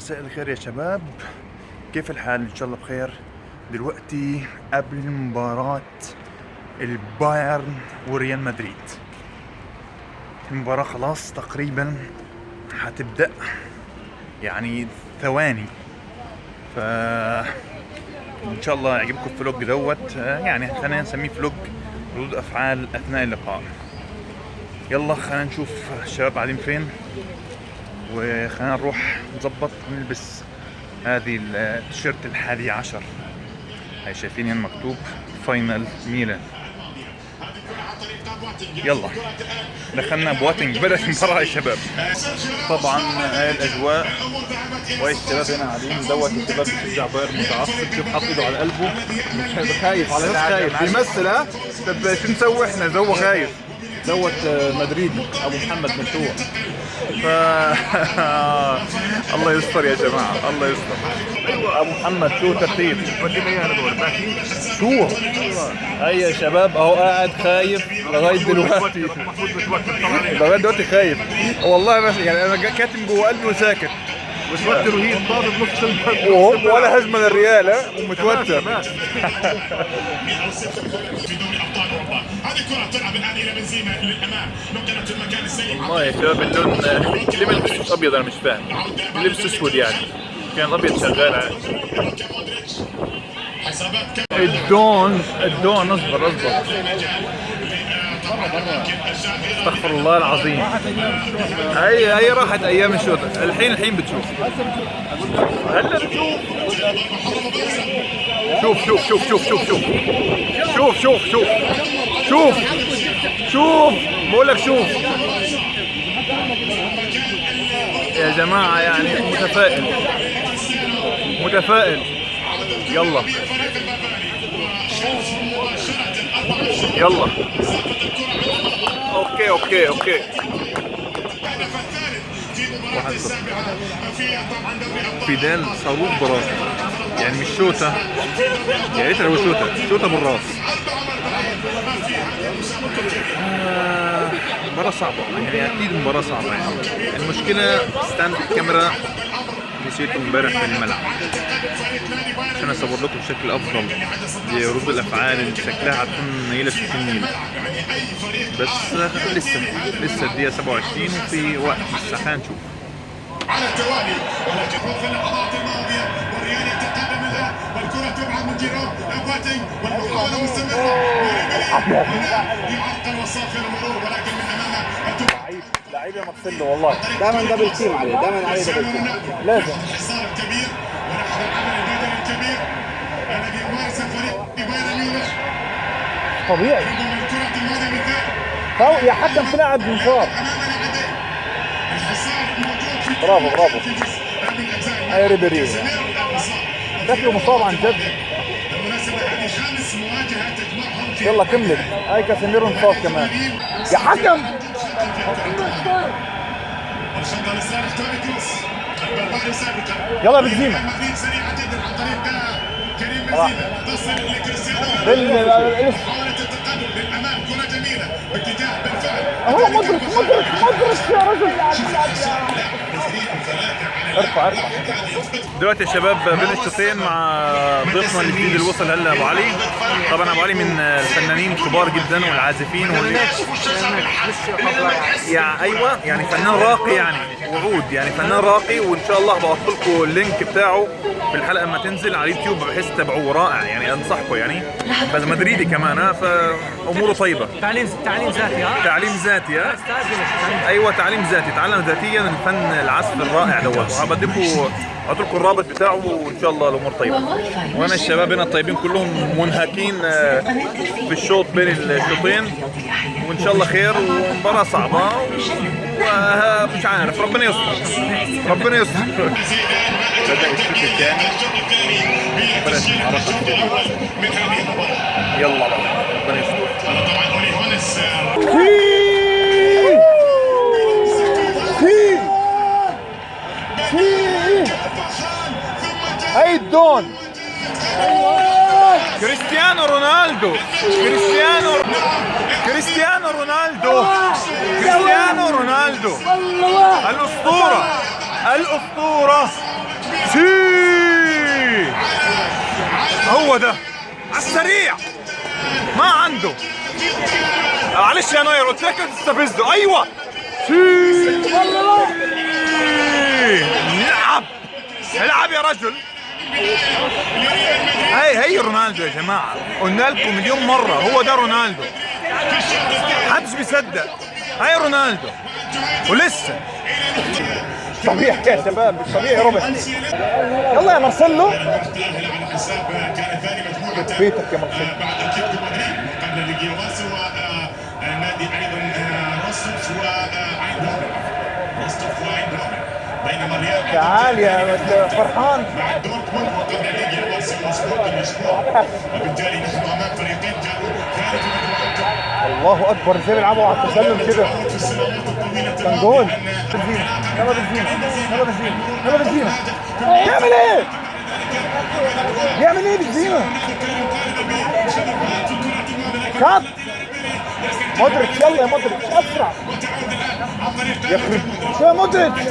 مساء الخير يا شباب، كيف الحال؟ ان شاء الله بخير. دلوقتي قبل مباراة البايرن وريال مدريد، المباراة خلاص تقريبا هتبدأ، يعني ثواني. ف ان شاء الله يعجبكم الفلوج دوت، يعني خلينا نسميه فلوج ردود افعال اثناء اللقاء. يلا خلينا نشوف الشباب قاعدين فين، وخلينا نروح نظبط ونلبس هذه التيشيرت 11. هاي شايفين هنا مكتوب فاينل ميلان. يلا دخلنا بواتنج، بدأت المباراة يا شباب. طبعا هاي الاجواء وهي الشباب هنا قاعدين. دوت الشباب بيشجع بايرن متعصب، شوف حاط ايده على قلبه، مش خايف على ناس، خايف بيمثل. ها طب شو نسوي احنا؟ جو خايف. دوت مدريدي ابو محمد مشروع. ف الله يستر يا جماعه، الله يستر. ايوه ابو محمد، شو ترتيب؟ شو هاي يا شباب اهو قاعد خايف لغايه دلوقتي. لغايه دلوقتي خايف والله، بس يعني انا كاتم جوه قلبي وساكت، متوتر وهي طابت نص الملعب ولا هجمه للريال ومتوتر. هذه كرة تلعب الآن إلى بنزيما للأمام، نقلت المكان السيء. والله يا شباب اللون اللي بيلبس أبيض، أنا مش فاهم، اللي لبس أسود يعني، كان أبيض شغال عادي. الدون اصبر استغفر الله العظيم. هي راحت أيام الشوطة، الحين بتشوف، هلا بتشوف. شوف بقول لك شوف يا جماعة، يعني متفائل. يلا اوكي. فيدال صاروخ براسه، يعني مش شوطة، يا ريت لو شوطة بالراس. مباراة صعبة، يعني أكيد مباراة صعبة. يعني المشكلة ستاند الكاميرا نسيته امبارح في الملعب عشان أصور لكم بشكل أفضل لردود الأفعال اللي شكلها هتكون نيلة 60 نيلة. بس لسه الدقيقة 27 وفي وقت لسه، خلينا نشوف. على التوالي، ولكن في اللحظات الماضية والريال يتقدم منها والكرة تبعد من جيرو بواتينج والمحاولة مستمرة. يعطل وصافي المرور، ولكن من أمامه لعيب يا مارسيلو، والله دائما دبل تيم عليه، دائما عليه دبل تيم لازم. الحصار الكبير ونحن العمل البدني الكبير الذي يمارس الفريق بايرن ميونخ طبيعي. الكرة الماضية مثال يا حكم في لاعب مصاب. برافو هاي ريبيري شكله مصاب عن جد. يلا كملت، هاي كاسيميرو مصاب كمان يا حكم. يلا بنزيما هو مدرك يا رجل. ارفع دلوقتي يا شباب بين الشوطين مع ضيفنا الجديد اللي وصل هلا، ابو علي. طبعا ابو علي من الفنانين الكبار جدا والعازفين يعني ايوه، يعني فنان راقي، يعني وعود، يعني فنان راقي. وان شاء الله بحط لكم اللينك بتاعه في الحلقه لما تنزل على اليوتيوب، بحيث تتابعوه، رائع يعني، انصحكم يعني. بس مدريدي كمان، فاموره طيبه. تعليم ذاتي ايوه، تعليم ذاتي، تعلم ذاتيا الفن العزف الرائع دوت. وهبديكم احط لكم الرابط بتاعه، وان شاء الله الامور طيبه. وانا الشباب هنا الطيبين كلهم منهكين في الشوط بين الشوطين، وان شاء الله خير. ومباراه صعبه ومش عارف، ربنا يستر. بدأ الشوط الثاني، بدأت المعركه الجديده. يلا ربنا يستر. هاي الدون كريستيانو رونالدو الأسطورة سي هو ده على السريع ما عنده. معلش يا نوير قلت لك تستفزه. ايوه سي العب العب يا رجل. هي رونالدو يا جماعه، قلنا لكم مليون مره هو ده رونالدو، محدش بيصدق. هاي رونالدو ولسه طبيعي يا شباب، مش طبيعي روبن. يلا يا مارسيلو بيتك يا مارسيلو. نادي ايضا تعال يا فرحان. وبالتالي نحن امام فريقين الله اكبر ازاي بيلعبوا على التسلل كده. كان جول. يلا بنزيما يلا بنزيما يلا بنزيما. يعمل ايه؟ يعمل ايه بنزيما؟ كات مودريتش. يلا يا مودريتش اسرع. يخرب شو يا مودريتش.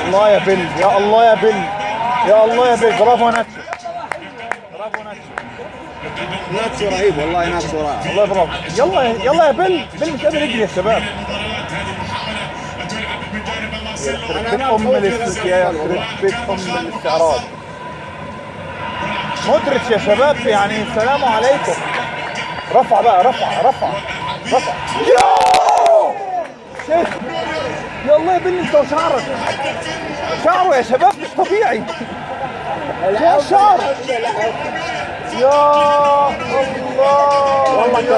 الله يا بيل يا الله يا بيل يا الله يا بيل. برافو ناتشو برافو ناتشو. ناتشو رهيب والله. ناتشو رائع والله برافو. يلا يلا يا بيل. بيل مش قادر يجري يا شباب. ام الاستعراض. مودريتش يا شباب يعني السلام عليكم. رفع بقى رفع رفع رفع. شيخ يا الله يا بيل انت وشعرك. شعره يا شباب مش طبيعي. يا شعر يا الله والله يا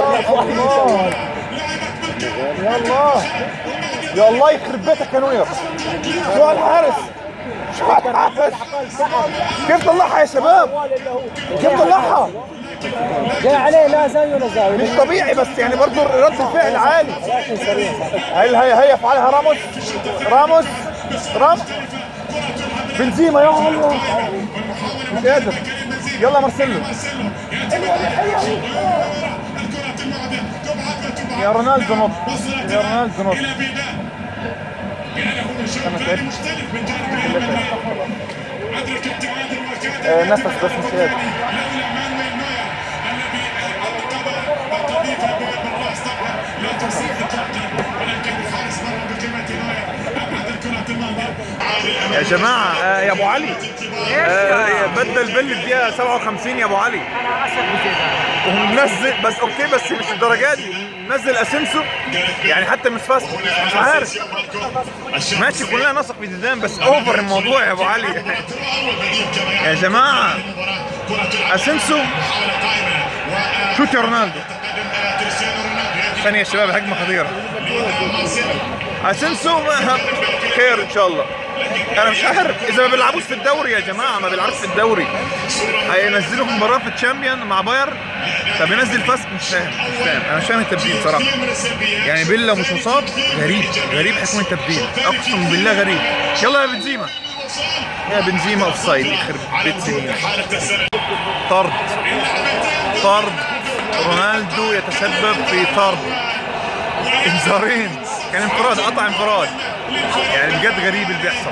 الله يا الله يخرب بيتك يا نوير. شو هالحارس شو هالحارس. كيف طلعها يا شباب؟ كيف طلعها؟ جاي عليه لا زاوية ولا زاوية. مش طبيعي بس يعني برضه رد الفعل عالي. لكن سريع صح. هي يفعلها راموس. راموس بنزيما يا الله مش قادر. يلا مارسيلو يا رونالدو نط يا رونالدو نط. انا تعبت نفس بس مش قادر. يا جماعة يا ابو علي بدل بيل الدقيقة 57 يا ابو علي. ومنزل بس اوكي بس مش الدرجات دي. منزل اسينسيو يعني حتى مش فاست مش عارف ماشي. كلنا نثق في زيدان بس اوفر الموضوع يا ابو علي. يا جماعة اسينسيو شوت يا رونالدو. ثانية يا شباب هجمة خطيرة. اسينسيو خير ان شاء الله. انا مش عارف اذا ما بيلعبوش في الدوري يا جماعه، ما بيلعبوش في الدوري هينزلوا في مباراه في الشامبيون مع باير. طب ينزل فاسك مش فاهم انا مش فاهم التبديل صراحه. يعني بيل لو مش مصاب غريب حكم التبديل اقسم بالله غريب. يلا يا بنزيما يا بنزيما اوف سايد يخرب بيت سنين. طرد رونالدو يتسبب في طرد. انذارين كان انفراد قطع انفراد. يعني بجد غريب اللي بيحصل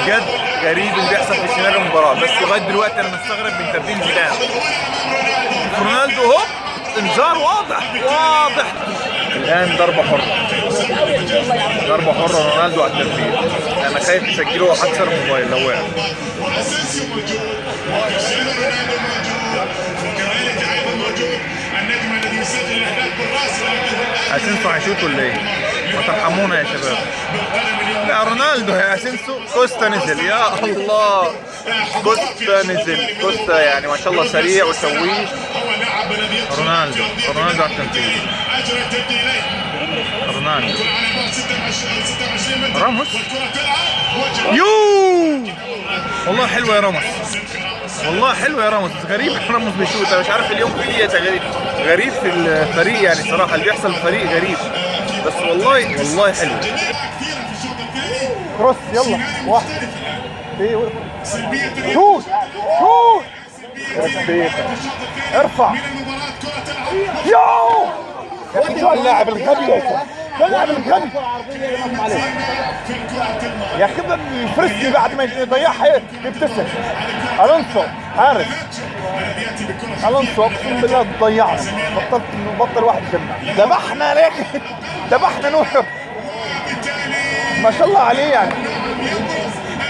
بجد غريب اللي بيحصل في سيناريو المباراه. بس لغايه دلوقتي انا مستغرب من تبديل زيدان. رونالدو هوب انذار واضح الان. ضربه حره رونالدو على التنفيذ. انا خايف يسجلوا اكثر موبايل لو وقع. النجم الذي يسجل الاهداف بالراس. اسينسيو هيشوط ولا ايه؟ ما ترحمونا يا شباب. لا رونالدو يا اسينسيو. كوستا نزل يا الله. كوستا يعني ما شاء الله سريع وشويش. رونالدو على التنفيذ. رونالدو راموس والله حلوه يا راموس. والله حلو يا راموس. غريب راموس بيشوت. انا مش عارف اليوم في ايه غريب في الفريق يعني صراحه. اللي بيحصل في الفريق غريب بس والله حلو. كروس يلا واحد شوت ارفع. شو اللاعب الغبي تلعب الغني يا اخي يفرسني بعد ما يضيعها يبتسم. الونسو حارس الونسو اقسم بالله ضيعنا. بطل واحد يجمع. ذبحنا ليك ذبحنا نوير ما شاء الله عليه يعني.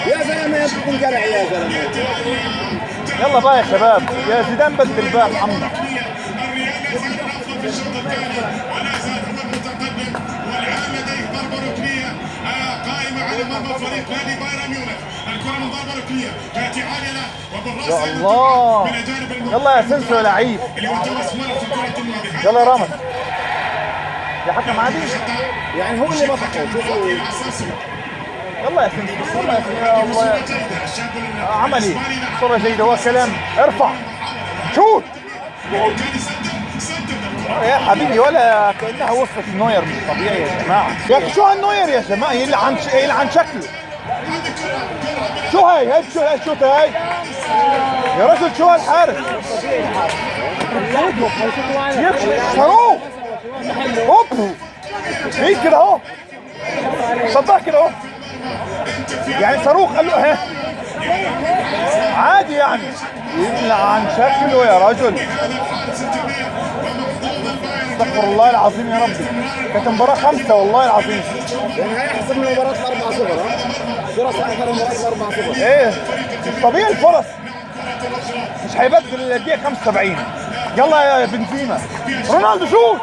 يا زلمه يا تنقلع يا زلمه. يلا بقى يا شباب يا زيدان بدل بقى محمد. والآن لديه ضربة ركنية قائمة على مرمى فريق نادي بايرن ميونخ. الكرة من ضربة ركنية تأتي عاجلة وبالراس. يا الله يلا يا سنسو يا لعيب. يلا يا رامز يا حكم عادي يعني هو اللي مسحه. شوفوا يلا يا سنسو يلا يا الله. عملي صورة جيدة وكلام. ارفع شوت يا حبيبي ولا كأنها وصلت النوير. مش طبيعي يا جماعة. يا اخي شو هالنوير يا جماعة يلعن شكله. شو هاي شو هاي يا رجل. شو هالحارس يا اخي صاروخ. هوب ايه كده اهو. صدق كده اهو يعني صاروخ. قال له ها عادي يعني يلعن شكله يا رجل. استغفر الله العظيم يا ربي. كانت مباراة 5 والله العظيم. يعني هي احسن من مباراة 4-0. فرص اكثر من مباراة 4-0. ايه مش طبيعي الفرص. مش هيبدل الدقيقة 75. يلا يا بنزيما. رونالدو شوت.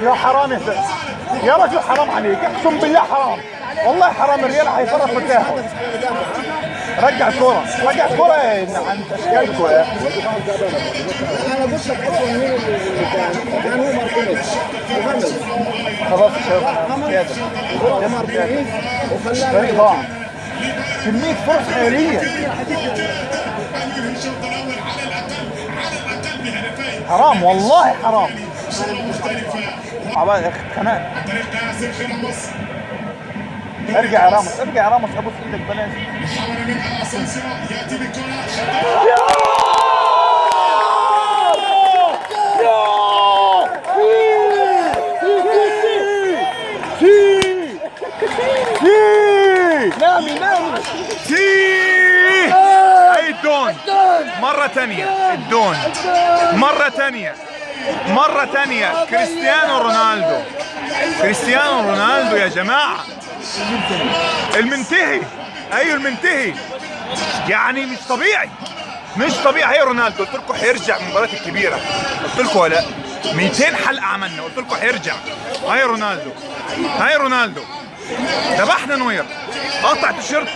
يا حرام يا سيد. يا رجل حرام عليك اقسم بالله حرام والله حرام. الريال هيفرط في التاهل. رجع الكرة رجع الكرة عن اشكالكم يا اخي. انا قلت لك اصلا مين اللي كان هو مارتينيز وغمز. خلاص يا شباب هو مارتينيز وخلاه فريق ضاع. كمية فرص خيالية. حرام والله حرام. عبال خناق. ارجع يا راموس ارجع يا راموس. ابوس ايدك بلاش. اي الدون مرة ثانية. الدون مرة ثانية. كريستيانو رونالدو يا جماعة. المنتهي. ايوه المنتهي يعني مش طبيعي. هي رونالدو قلت لكم حيرجع من المباريات الكبيرة. قلت لكم ولا 200 حلقة عملنا قلت لكم حيرجع. هاي رونالدو ذبحنا نوير. قطع تيشيرت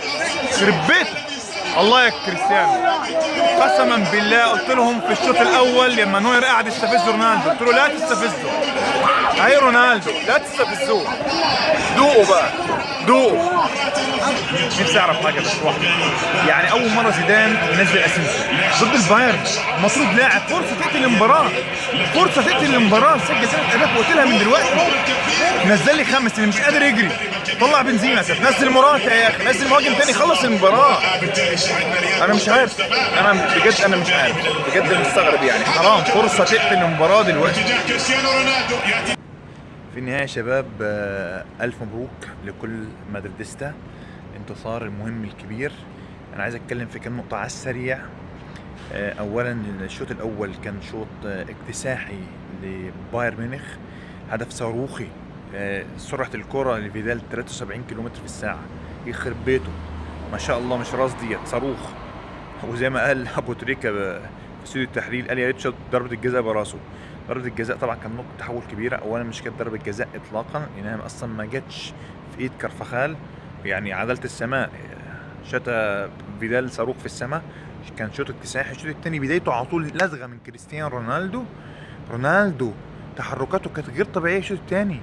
خرب بيته. الله يا كريستيانو قسما بالله قلت لهم في الشوط الاول لما نوير قاعد يستفز رونالدو قلت له لا تستفزه. هاي رونالدو لا تستفزوه. دوقوا بقى دوقوا. نفسي اعرف حاجه بس واحده. يعني اول مره زيدان ينزل اسينسيو ضد البايرن. المفروض لاعب فرصه تقتل المباراه. سجل 3 اهداف وقتلها من دلوقتي. نزل لي 5 اللي مش قادر يجري. طلع بنزيما. نزل موراتا يا اخي. نزل مهاجم تاني خلص المباراه. انا مش عارف. انا مش عارف بجد مستغرب يعني. حرام فرصه تقتل المباراه دلوقتي. في النهايه يا شباب الف مبروك لكل مدريديستا. انتصار المهم الكبير. انا عايز اتكلم في كم نقطه على السريع. اولا الشوط الاول كان شوط اكتساحي لبايرن ميونخ. هدف صاروخي. سرعه الكره لفيدال 73 كيلومتر في الساعه. يخرب بيته ما شاء الله. مش راس ديت صاروخ. وزي ما قال ابو تريكه في استوديو التحليل قال يا ريت شاط ضربه الجزاء براسه. ضربه الجزاء طبعا كان نقطه تحول كبيره. اولا مش كانت ضربه جزاء اطلاقا لانها اصلا ما جاتش في ايد كارفاخال. يعني عداله السماء. شاتا فيدال صاروخ في السماء. كان شوط اكتساحي. الشوط الثاني بدايته على طول لزغه من كريستيانو رونالدو تحركاته كانت غير طبيعيه. الشوط الثاني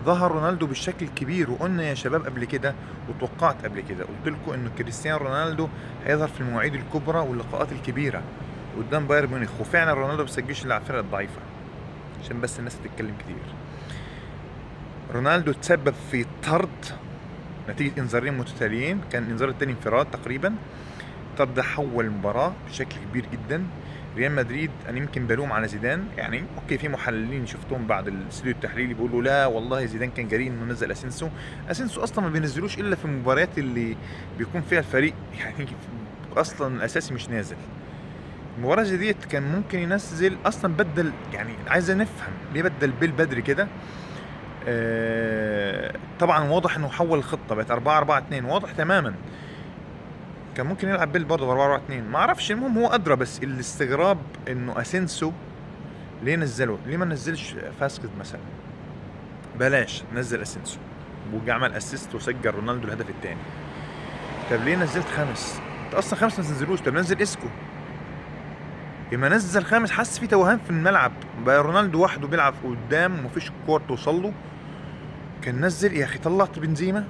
ظهر رونالدو بالشكل الكبير. وقلنا يا شباب قبل كده وتوقعت قبل كده قلت لكم انه كريستيانو رونالدو هيظهر في المواعيد الكبرى واللقاءات الكبيره قدام بايرن ميونخ. وفعلا رونالدو ما بيسجلش الا على الفرق الضعيفه عشان بس الناس تتكلم كتير. رونالدو تسبب في طرد نتيجه انذارين متتاليين. كان الانذار الثاني انفراد تقريبا. الطرد ده حول المباراة بشكل كبير جدا. ريال مدريد انا يمكن بلوم على زيدان، يعني اوكي في محللين شفتهم بعد الاستوديو التحليلي بيقولوا لا والله زيدان كان جريء انه نزل اسينسو اصلا ما بينزلوش الا في المباريات اللي بيكون فيها الفريق يعني اصلا الاساسي مش نازل. المباراة زي ديت كان ممكن ينزل اصلا، بدل يعني عايز نفهم ليه بدل بيل بدري كده. طبعا واضح انه حول الخطة بقت 4-4-2 واضح تماما. كان ممكن يلعب بيل برضه 4-4-2 ما اعرفش، المهم هو ادرى. بس الاستغراب انه اسينسو ليه نزله؟ ليه ما نزلش فاسكيز مثلا؟ بلاش نزل اسينسو وعمل اسيست وسجل رونالدو الهدف الثاني. طب ليه نزلت خامس؟ انت اصلا خامس ما تنزلوش. طب نزل اسكو. لما نزل خامس حس في توهان في الملعب، بقى رونالدو وحده بيلعب قدام ومفيش كور توصل له. كان نزل يا اخي، طلعت بنزيما،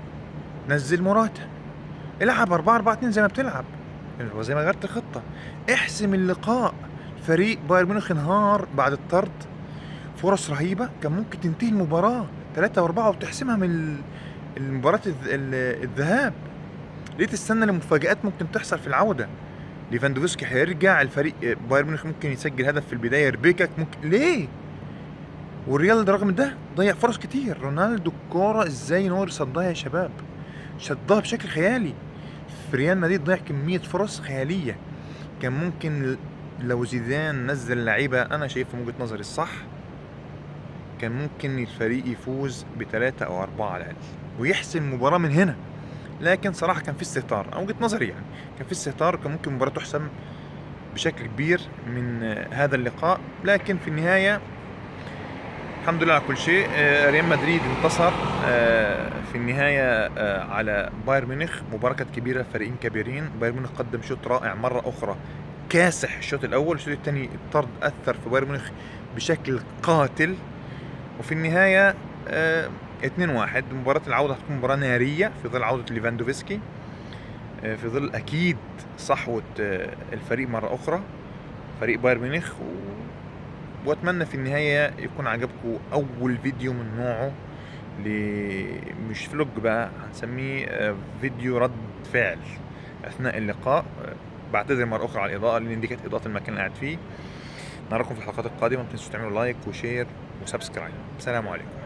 نزل موراتا، العب 4-4-2 زي ما بتلعب وزي ما غيرت الخطة. احسم اللقاء. فريق بايرن ميونخ انهار بعد الطرد، فرص رهيبة كان ممكن تنتهي المباراة 3 و4 وتحسمها من المباراة الذهاب. ليه تستنى لمفاجآت ممكن تحصل في العودة؟ ليفاندوفسكي هيرجع، الفريق بايرن ميونخ ممكن يسجل هدف في البداية، يربكك ممكن. ليه؟ والريال رغم ده ضيع فرص كتير. رونالدو الكورة ازاي نور صدها يا شباب؟ شدها بشكل خيالي. في ريال مدريد ضيع كمية فرص خيالية. كان ممكن لو زيدان نزل لعيبة أنا شايف من وجهة نظري الصح، كان ممكن الفريق يفوز ب3 أو 4 على الأقل ويحسم المباراة من هنا. لكن صراحة كان في استهتار، أو وجهة نظري يعني كان في استهتار، كان ممكن المباراة تحسم بشكل كبير من هذا اللقاء. لكن في النهاية الحمد لله على كل شيء. ريال مدريد انتصر في النهاية على بايرن ميونخ. مباراة كانت كبيرة، فريقين كبيرين. بايرن ميونخ قدم شوط رائع مرة أخرى، كاسح الشوط الأول. الشوط الثاني الطرد أثر في بايرن ميونخ بشكل قاتل. وفي النهاية 2-1. مباراة العودة هتكون مباراة نارية في ظل عودة ليفاندوفسكي، في ظل أكيد صحوة الفريق مرة أخرى، فريق بايرن ميونخ. واتمنى في النهاية يكون عجبكم اول فيديو من نوعه، مش فلوج بقى، هنسميه فيديو رد فعل اثناء اللقاء. بعتذر مرة اخرى على الاضاءة لان دي كانت اضاءة المكان اللي قاعد فيه. نراكم في الحلقات القادمة، ما تنسوا تعملوا لايك وشير وسبسكرايب. السلام عليكم.